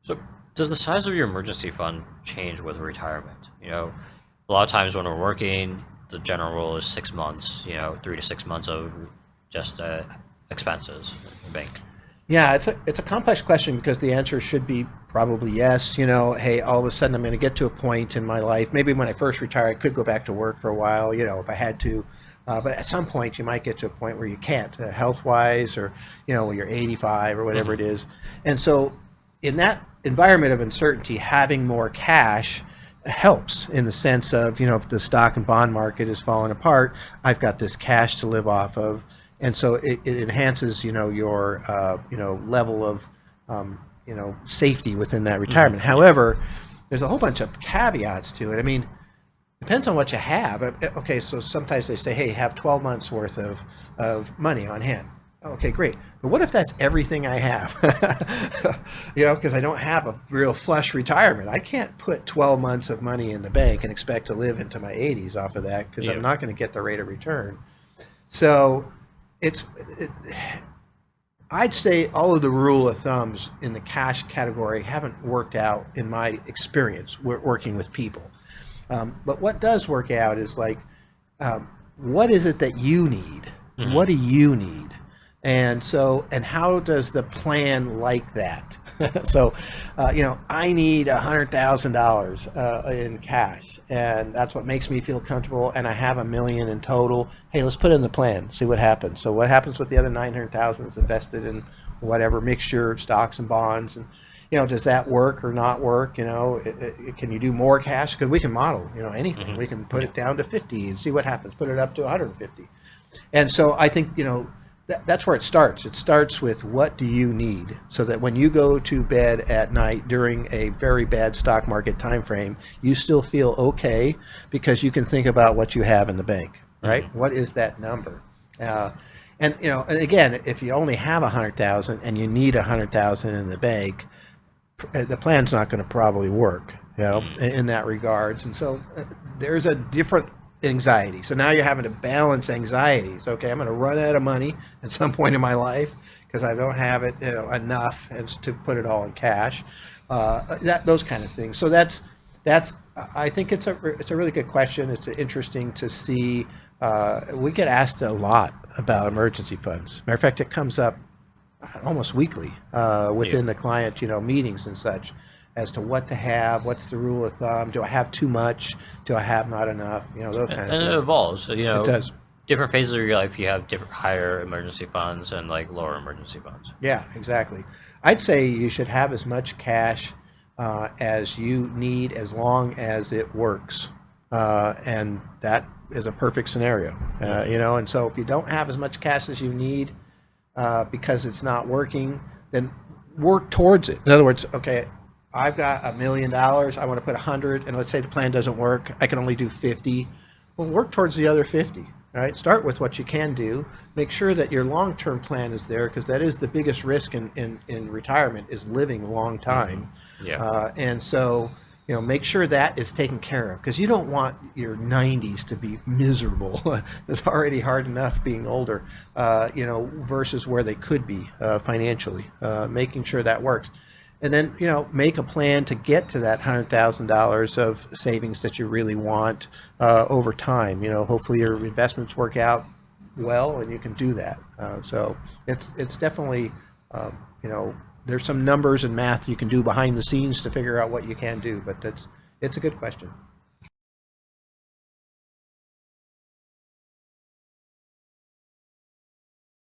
So, does the size of your emergency fund change with retirement? A lot of times when we're working, the general rule is 6 months. 3 to 6 months of just expenses in the bank. Yeah, it's a complex question because the answer should be probably yes. Hey, all of a sudden I'm going to get to a point in my life. Maybe when I first retire, I could go back to work for a while. If I had to. But at some point, you might get to a point where you can't, health wise, or when you're 85 or whatever it Hmm. is. And so, in that environment of uncertainty, having more cash helps in the sense of if the stock and bond market is falling apart, I've got this cash to live off of, and so it enhances your level of safety within that Hmm. retirement. Yeah. However, there's a whole bunch of caveats to it. I mean, depends on what you have. Okay, so sometimes they say, hey, have 12 months worth of money on hand. Okay, great. But what if that's everything I have? Because I don't have a real flush retirement. I can't put 12 months of money in the bank and expect to live into my 80s off of that because I'm Yeah. not going to get the rate of return. So it's, it, I'd say all of the rule of thumbs in the cash category haven't worked out in my experience working with people. But what does work out is like, what is it that you need? Hmm. What do you need? And how does the plan like that? So, I need $100,000 in cash, and that's what makes me feel comfortable. And I have $1 million in total. Hey, let's put it in the plan. See what happens. So, what happens with the other 900,000 is invested in whatever mixture of stocks and bonds, and does that work or not work? Can you do more cash? Because we can model, anything. Hmm. We can put Yeah. it down to 50 and see what happens. Put it up to 150. And so I think, that's where it starts. It starts with what do you need so that when you go to bed at night during a very bad stock market time frame, you still feel okay because you can think about what you have in the bank, right? Hmm. What is that number? Uh, and again, if you only have 100,000 and you need 100,000 in the bank, the plan's not going to probably work, Hmm. in that regards. And so there's a different anxiety. So now you're having to balance anxieties. Okay, I'm going to run out of money at some point in my life because I don't have it, enough and to put it all in cash. Those kind of things. So that's. I think it's a really good question. It's interesting to see. We get asked a lot about emergency funds. Matter of fact, it comes up almost weekly Yeah. within the client, meetings and such, as to what to have, what's the rule of thumb, do I have too much, do I have not enough, those kind of And it things. evolves. So, It does. different phases of your life, you have different higher emergency funds and like lower emergency funds. Yeah, exactly. I'd say you should have as much cash as you need as long as it works. And that is a perfect scenario, Hmm. and so if you don't have as much cash as you need, because it's not working, then work towards it. In other words, okay, I've got $1 million. I want to put 100, and let's say the plan doesn't work. I can only do 50. Well, work towards the other 50. All right, start with what you can do. Make sure that your long-term plan is there because that is the biggest risk in retirement is living a long Hmm. time. Yeah. And so make sure that is taken care of because you don't want your 90s to be miserable. It's already hard enough being older, versus where they could be financially. Making sure that works, and then make a plan to get to that $100,000 of savings that you really want over time. Hopefully your investments work out well, and you can do that. So it's definitely you know there's some numbers and math you can do behind the scenes to figure out what you can do, but it's a good question.